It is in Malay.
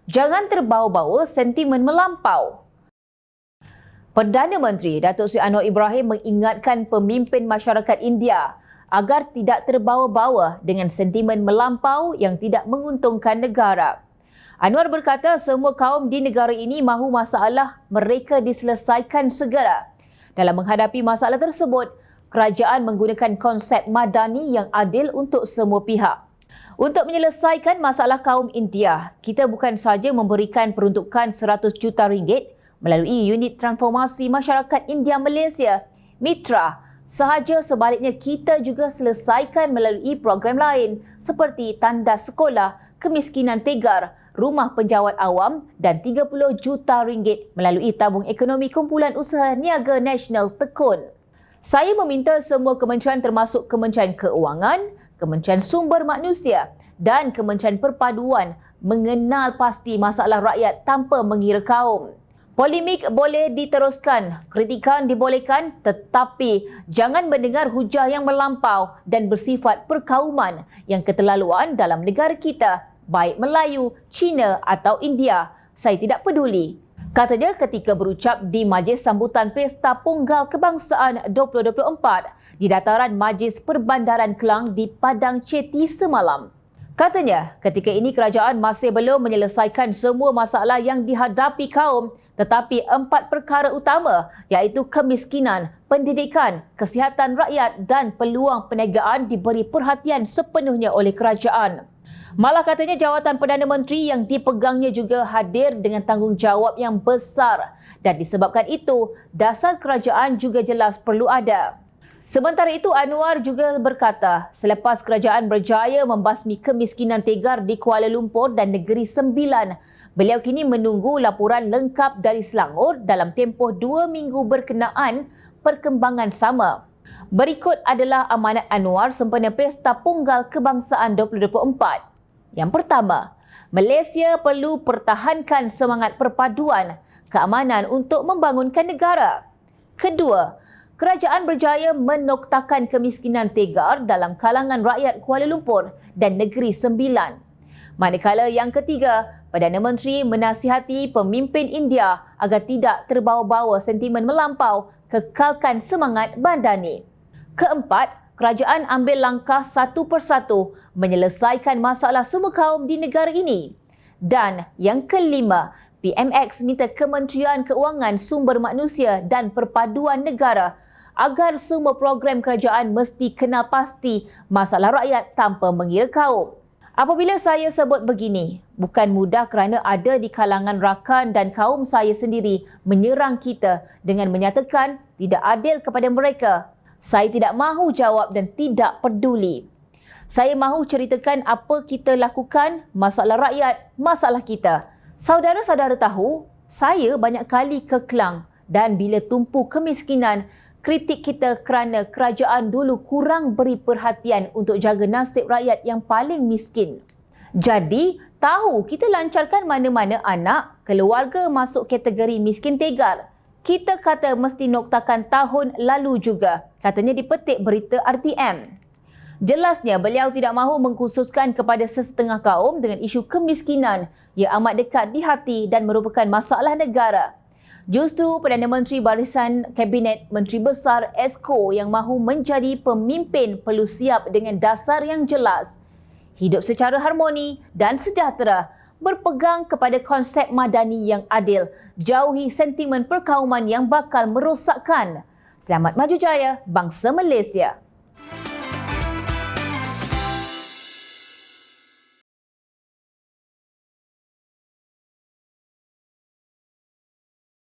Jangan terbawa-bawa sentimen melampau. Perdana Menteri Datuk Seri Anwar Ibrahim mengingatkan pemimpin masyarakat India agar tidak terbawa-bawa dengan sentimen melampau yang tidak menguntungkan negara. Anwar berkata semua kaum di negara ini mahu masalah mereka diselesaikan segera. Dalam menghadapi masalah tersebut, kerajaan menggunakan konsep madani yang adil untuk semua pihak. Untuk menyelesaikan masalah kaum India, kita bukan sahaja memberikan peruntukan 100 juta ringgit melalui unit transformasi masyarakat India Malaysia, Mitra. Sahaja sebaliknya kita juga selesaikan melalui program lain seperti tandas sekolah, kemiskinan tegar, rumah penjawat awam dan 30 juta ringgit melalui tabung ekonomi kumpulan usaha niaga nasional Tekun. Saya meminta semua kementerian termasuk Kementerian Keuangan, Kementerian Sumber Manusia dan Kementerian Perpaduan mengenal pasti masalah rakyat tanpa mengira kaum. Polemik boleh diteruskan, kritikan dibolehkan, tetapi jangan mendengar hujah yang melampau dan bersifat perkauman yang keterlaluan dalam negara kita, baik Melayu, Cina atau India. Saya tidak peduli, katanya ketika berucap di Majlis Sambutan Pesta Punggal Kebangsaan 2024 di dataran Majlis Perbandaran Kelang di Padang Ceti semalam. Katanya, ketika ini kerajaan masih belum menyelesaikan semua masalah yang dihadapi kaum, tetapi 4 perkara utama iaitu kemiskinan, pendidikan, kesihatan rakyat dan peluang perniagaan diberi perhatian sepenuhnya oleh kerajaan. Malah katanya jawatan Perdana Menteri yang dipegangnya juga hadir dengan tanggungjawab yang besar dan disebabkan itu, dasar kerajaan juga jelas perlu ada. Sementara itu, Anwar juga berkata, selepas kerajaan berjaya membasmi kemiskinan tegar di Kuala Lumpur dan Negeri Sembilan, beliau kini menunggu laporan lengkap dari Selangor dalam tempoh 2 minggu berkenaan perkembangan sama. Berikut adalah amanat Anwar sempena Pesta Punggal Kebangsaan 2024. Yang pertama, Malaysia perlu pertahankan semangat perpaduan keamanan untuk membangunkan negara. Kedua, kerajaan berjaya menoktakan kemiskinan tegar dalam kalangan rakyat Kuala Lumpur dan Negeri Sembilan. Manakala yang ketiga, Perdana Menteri menasihati pemimpin India agar tidak terbawa-bawa sentimen melampau, kekalkan semangat bandani. Keempat, kerajaan ambil langkah satu persatu menyelesaikan masalah semua kaum di negara ini. Dan yang kelima, PMX minta Kementerian Keuangan, Sumber Manusia dan Perpaduan Negara agar semua program kerajaan mesti kenal pasti masalah rakyat tanpa mengira kaum. Apabila saya sebut begini, bukan mudah kerana ada di kalangan rakan dan kaum saya sendiri menyerang kita dengan menyatakan tidak adil kepada mereka. Saya tidak mahu jawab dan tidak peduli. Saya mahu ceritakan apa kita lakukan, masalah rakyat, masalah kita. Saudara-saudara tahu, saya banyak kali ke Kelang dan bila tumpu kemiskinan, kritik kita kerana kerajaan dulu kurang beri perhatian untuk jaga nasib rakyat yang paling miskin. Jadi, tahu kita lancarkan mana-mana anak, keluarga masuk kategori miskin tegar. Kita kata mesti noktakan tahun lalu juga, katanya dipetik berita RTM. Jelasnya, beliau tidak mahu mengkhususkan kepada sesetengah kaum dengan isu kemiskinan yang amat dekat di hati dan merupakan masalah negara. Justru Perdana Menteri Barisan Kabinet Menteri Besar ESCO yang mahu menjadi pemimpin perlu siap dengan dasar yang jelas. Hidup secara harmoni dan sejahtera, berpegang kepada konsep madani yang adil, jauhi sentimen perkauman yang bakal merosakkan. Selamat maju jaya bangsa Malaysia.